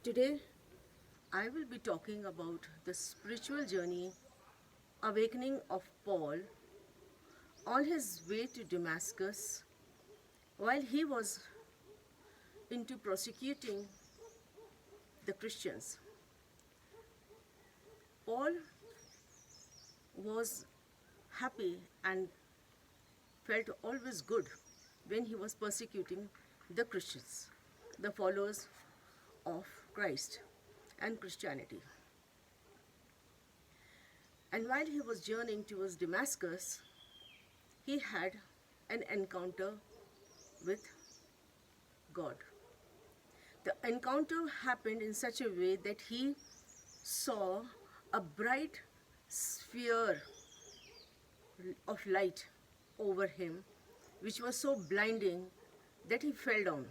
Today, I will be talking about the spiritual journey awakening of Paul on his way to Damascus while he was into prosecuting the Christians. Paul was happy and felt always good when he was persecuting the Christians, the followers of Christ and Christianity. And while he was journeying towards Damascus, he had an encounter with God. The encounter happened in such a way that he saw a bright sphere of light over him, which was so blinding that he fell down.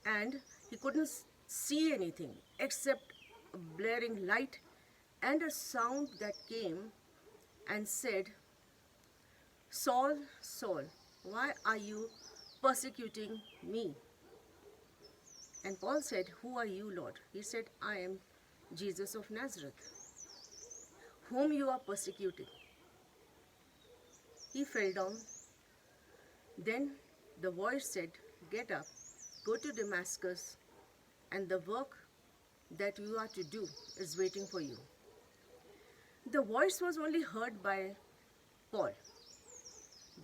And he couldn't see anything except a blaring light and a sound that came and said, "Saul, Saul, why are you persecuting me?" And Paul said, "Who are you, Lord?" He said, "I am Jesus of Nazareth, whom you are persecuting." He fell down. Then the voice said, "Get up, go to Damascus, and the work that you are to do is waiting for you." The voice was only heard by Paul.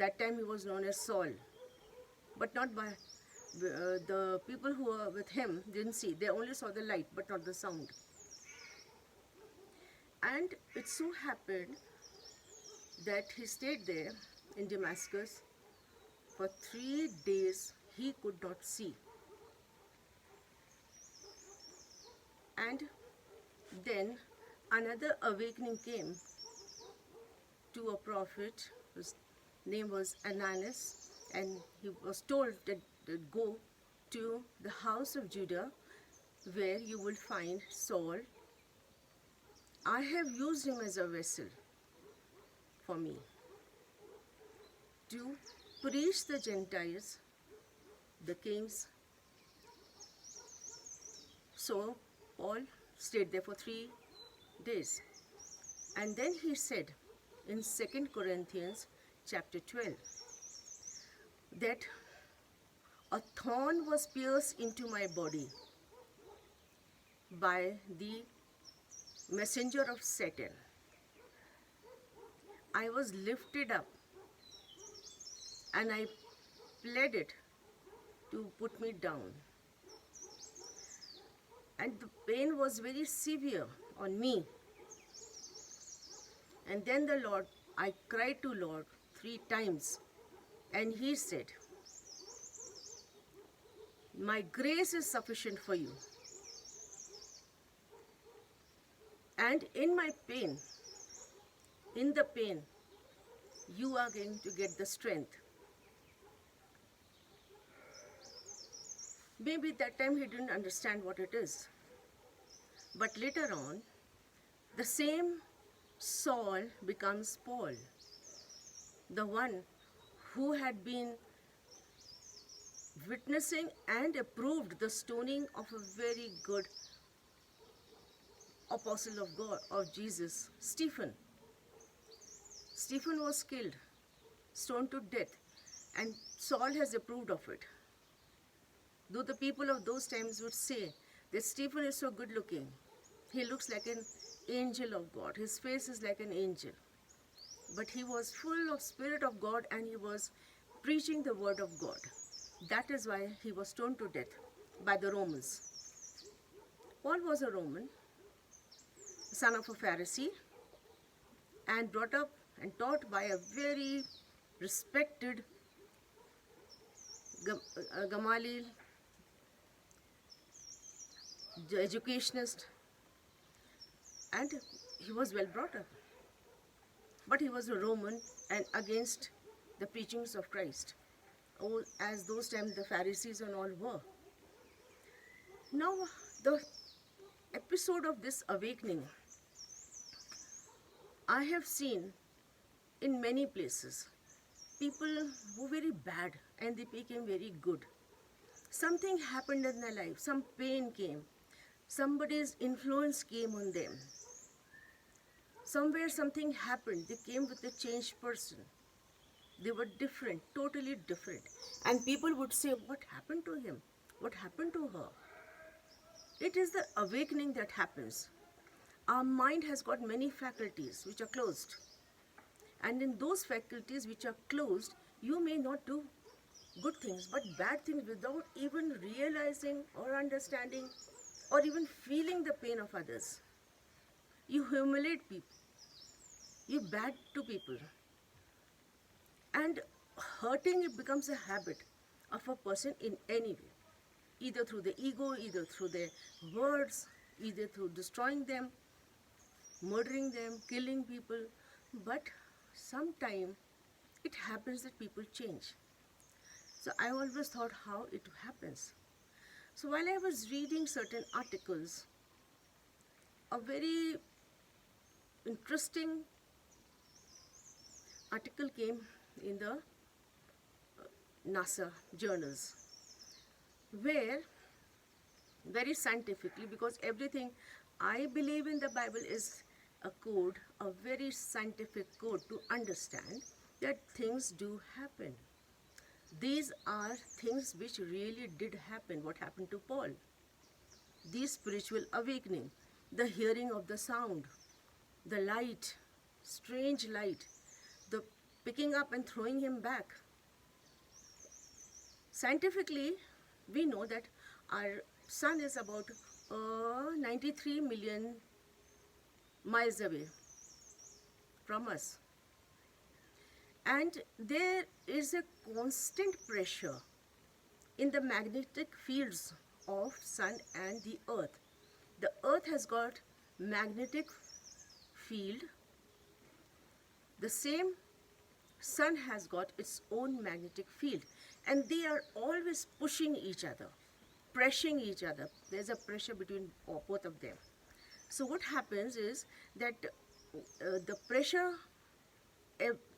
That time he was known as Saul, but not by the people who were with him didn't see. They only saw the light, but not the sound. And it so happened that he stayed there in Damascus for 3 days. He could not see. And then another awakening came to a prophet whose name was Ananias, and he was told that go to the house of Judah where you will find Saul. I have used him as a vessel for me to preach the Gentiles, the kings. So Paul stayed there for 3 days. And then he said in 2 Corinthians chapter 12 that a thorn was pierced into my body by the messenger of Satan. I was lifted up and I pleaded to put me down. And the pain was very severe on me. And then I cried to Lord 3 times, and he said, "My grace is sufficient for you." And in my pain, in the pain, you are going to get the strength. Maybe that time he didn't understand what it is. But later on, the same Saul becomes Paul, the one who had been witnessing and approved the stoning of a very good apostle of God, of Jesus, Stephen. Stephen was killed, stoned to death, and Saul has approved of it. Though the people of those times would say that Stephen is so good looking, he looks like an angel of God, his face is like an angel. But he was full of Spirit of God and he was preaching the word of God. That is why he was stoned to death by the Romans. Paul was a Roman, son of a Pharisee, and brought up and taught by a very respected Gamaliel, the educationist, and he was well brought up. But he was a Roman and against the preachings of Christ, as those times the Pharisees and all were. Now, the episode of this awakening, I have seen in many places people who were very bad and they became very good. Something happened in their life, some pain came, Somebody's influence came on them. Somewhere something happened. They came with a changed person. They were different, totally different. And people would say, what happened to him? What happened to her? It is the awakening that happens. Our mind has got many faculties which are closed. And in those faculties which are closed, you may not do good things, but bad things without even realizing or understanding or even feeling the pain of others. You humiliate people. You bad to people. And hurting, it becomes a habit of a person in any way. Either through the ego, either through their words, either through destroying them, murdering them, killing people. But sometime it happens that people change. So I always thought how it happens. So while I was reading certain articles, a very interesting article came in the NASA journals, where very scientifically, because everything I believe in the Bible is a code, a very scientific code to understand that things do happen. These are things which really did happen. What happened to Paul? The spiritual awakening, the hearing of the sound, the light, strange light, the picking up and throwing him back. Scientifically, we know that our sun is about 93 million miles away from us. And there is a constant pressure in the magnetic fields of sun and the earth. The earth has got magnetic field. The same sun has got its own magnetic field, and they are always pushing each other, pressing each other. There's a pressure between both of them. So what happens is that the pressure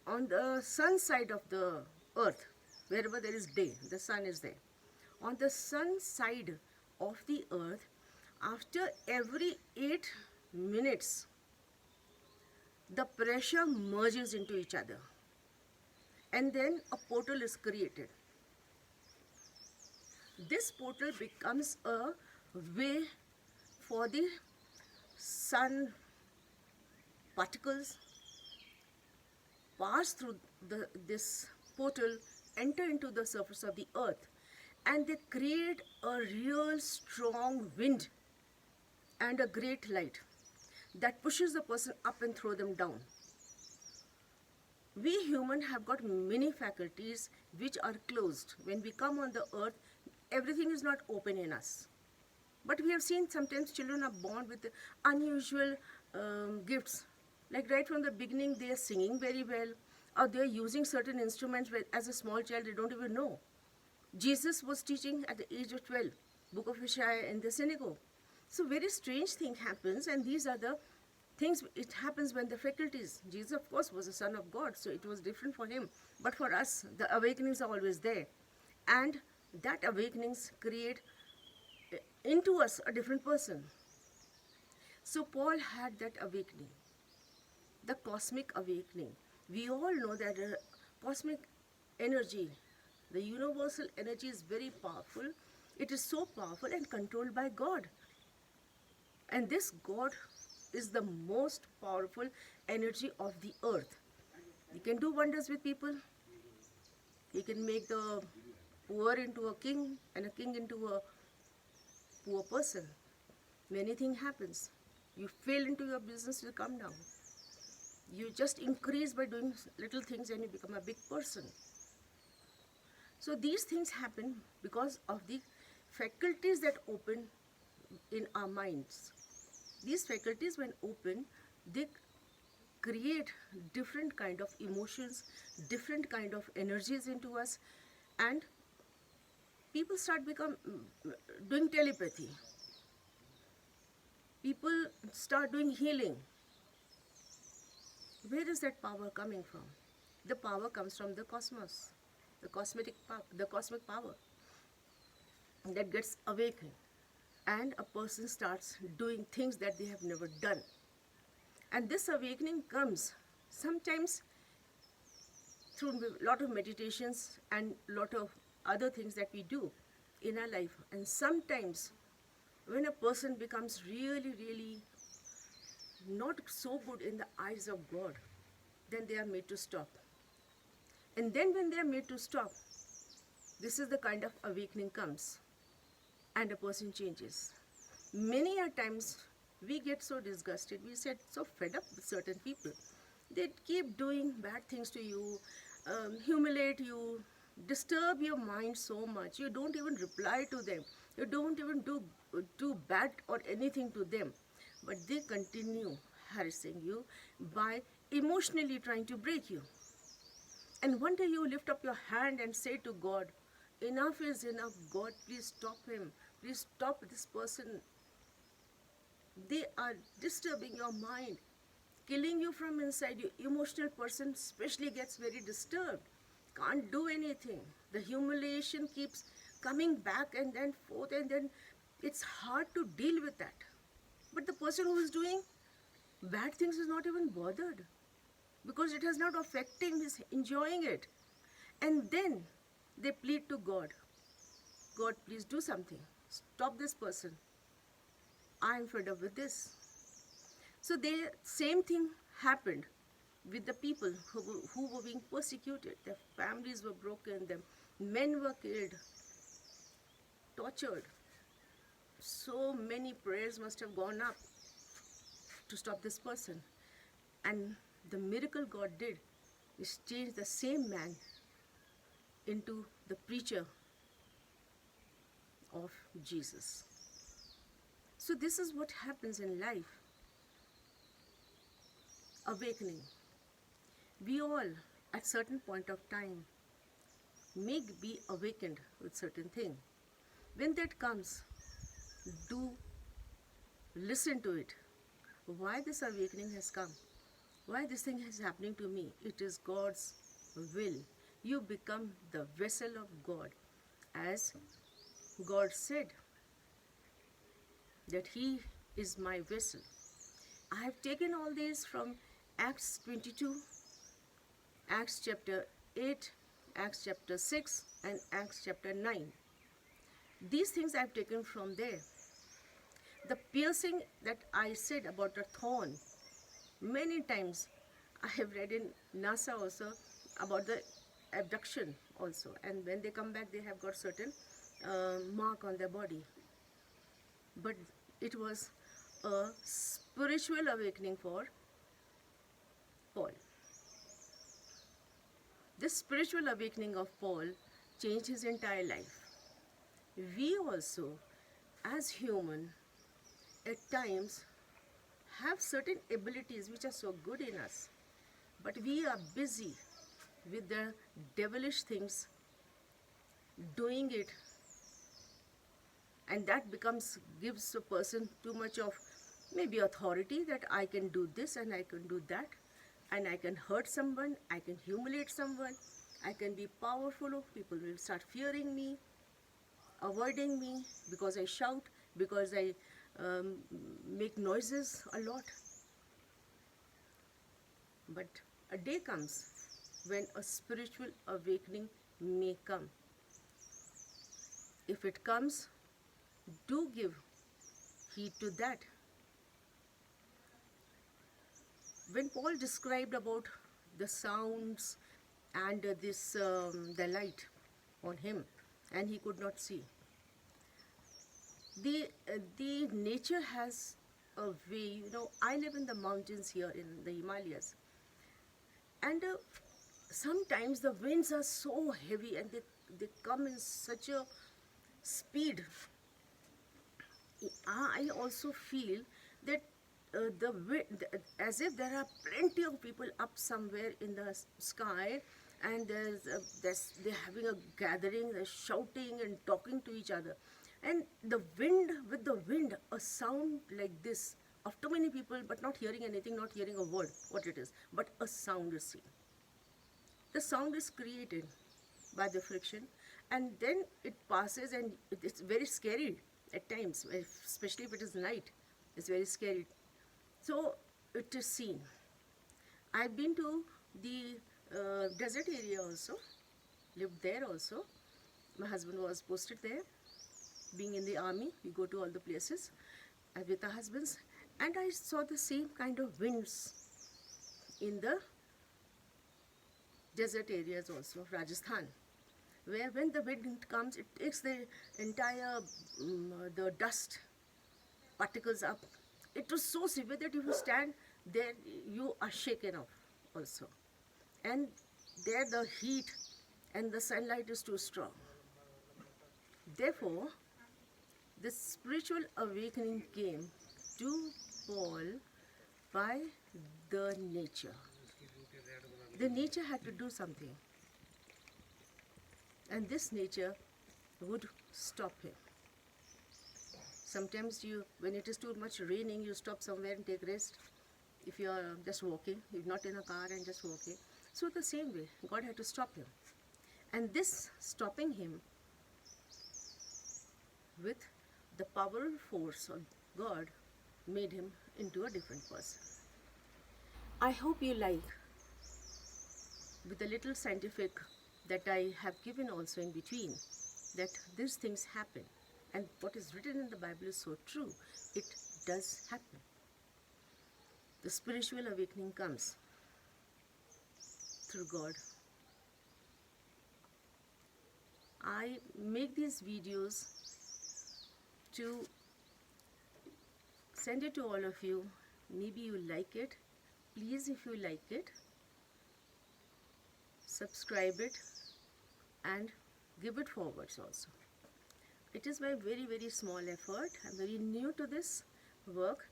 on the sun side of the earth, wherever there is day, the sun is there. On the sun side of the earth, after every 8 minutes, the pressure merges into each other, and then a portal is created. This portal becomes a way for the sun particles pass through this portal, enter into the surface of the earth, and they create a real strong wind and a great light that pushes the person up and throw them down. We humans have got many faculties which are closed. When we come on the earth, everything is not open in us. But we have seen sometimes children are born with unusual gifts. Like right from the beginning, they are singing very well, or they are using certain instruments where, as a small child, they don't even know. Jesus was teaching at the age of 12, Book of Isaiah in the synagogue. So very strange thing happens, and these are the things, it happens when the faculties. Jesus, of course, was the Son of God, so it was different for him. But for us, the awakenings are always there. And that awakenings create into us a different person. So Paul had that awakening, the cosmic awakening. We all know that cosmic energy, the universal energy, is very powerful. It is so powerful and controlled by God. And this God is the most powerful energy of the earth. He can do wonders with people. He can make the poor into a king and a king into a poor person. Many things happens. You fail into your business, you come down. You just increase by doing little things and you become a big person. So these things happen because of the faculties that open in our minds. These faculties, when open, they create different kind of emotions, different kind of energies into us, and people start doing telepathy. People start doing healing. Where is that power coming from? The power comes from the cosmos, the cosmic power that gets awakened. and a person starts doing things that they have never done. And this awakening comes sometimes through a lot of meditations and lot of other things that we do in our life. And sometimes when a person becomes really, really not so good in the eyes of God, then they are made to stop. And then when they are made to stop, this is the kind of awakening comes and a person changes. Many a times we get so disgusted, we get so fed up with certain people. They keep doing bad things to you, humiliate you, disturb your mind so much. You don't even reply to them. You don't even do bad or anything to them. But they continue harassing you by emotionally trying to break you. And one day you lift up your hand and say to God, enough is enough. God, please stop him. Please stop this person. They are disturbing your mind, killing you from inside. Your emotional person especially gets very disturbed, can't do anything. The humiliation keeps coming back and then forth, and then it's hard to deal with that. But the person who is doing bad things is not even bothered, because it has not affecting him, he's enjoying it. And then they plead to God, God, please do something. Stop this person. I am fed up with this. So the same thing happened with the people who were being persecuted. Their families were broken, their men were killed, tortured. So many prayers must have gone up to stop this person. And the miracle God did is change the same man into the preacher of Jesus. So this is what happens in life. Awakening. We all, at certain point of time, may be awakened with certain thing. When that comes, do listen to it. Why this awakening has come? Why this thing is happening to me? It is God's will. You become the vessel of God. As God said, that He is my vessel. I have taken all these from Acts 22, Acts chapter 8, Acts chapter 6, and Acts chapter 9. These things I have taken from there. The piercing that I said about the thorn, many times I have read in NASA also about the abduction also. And when they come back, they have got certain mark on their body. But it was a spiritual awakening for Paul. This spiritual awakening of Paul changed his entire life. We also, as human, at times have certain abilities which are so good in us, but we are busy with the devilish things, doing it, and that gives a person too much of maybe authority, that I can do this and I can do that, and I can hurt someone, I can humiliate someone, I can be powerful, people will start fearing me, avoiding me because I shout, because I make noises a lot. But a day comes when a spiritual awakening may come. If it comes, do give heed to that. When Paul described about the sounds and the light on him, and he could not see, the nature has a way. I live in the mountains here in the Himalayas, and sometimes the winds are so heavy and they come in such a speed. I also feel that the wind, as if there are plenty of people up somewhere in the sky, and they're having a gathering, they're shouting and talking to each other. And with the wind, a sound like this of too many people, but not hearing anything, not hearing a word, what it is, but a sound is seen. The sound is created by the friction, and then it passes, and it's very scary. at times, especially if it is night. It's very scary. So it is seen. I've been to the desert area also, lived there also. My husband was posted there. Being in the army, we go to all the places with our husbands, and I saw the same kind of winds in the desert areas also of Rajasthan, where when the wind comes, it takes the entire the dust particles up. It was so severe that if you stand there, you are shaken off also. And there the heat and the sunlight is too strong. Therefore, the spiritual awakening came to Paul by the nature. The nature had to do something. And this nature would stop him. Sometimes when it is too much raining, you stop somewhere and take rest. If you are just walking, if not in a car and just walking. So the same way, God had to stop him. And this stopping him with the powerful force of God made him into a different person. I hope you like, with a little scientific that I have given also in between, that these things happen. And what is written in the Bible is so true. It does happen. The spiritual awakening comes through God. I make these videos to send it to all of you. Maybe you like it. Please, if you like it, subscribe it and give it forwards also. It is my very, very small effort. I'm very new to this work,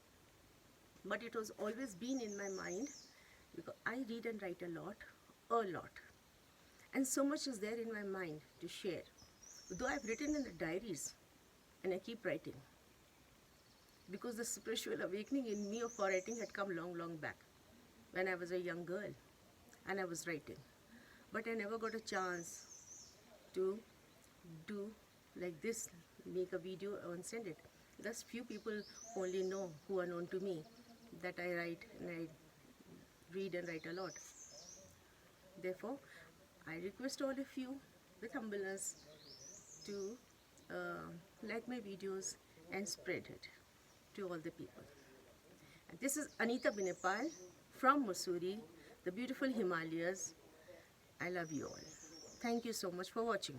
but it was always been in my mind because I read and write a lot. And so much is there in my mind to share. Though I've written in the diaries and I keep writing, because the spiritual awakening in me for writing had come long, long back when I was a young girl and I was writing. But I never got a chance to do like this, make a video and send it. Thus few people only know, who are known to me, that I write and I read and write a lot. Therefore, I request all of you with humbleness to like my videos and spread it to all the people. And this is Anita Binepal from Mussoorie, the beautiful Himalayas. I love you all. Thank you so much for watching.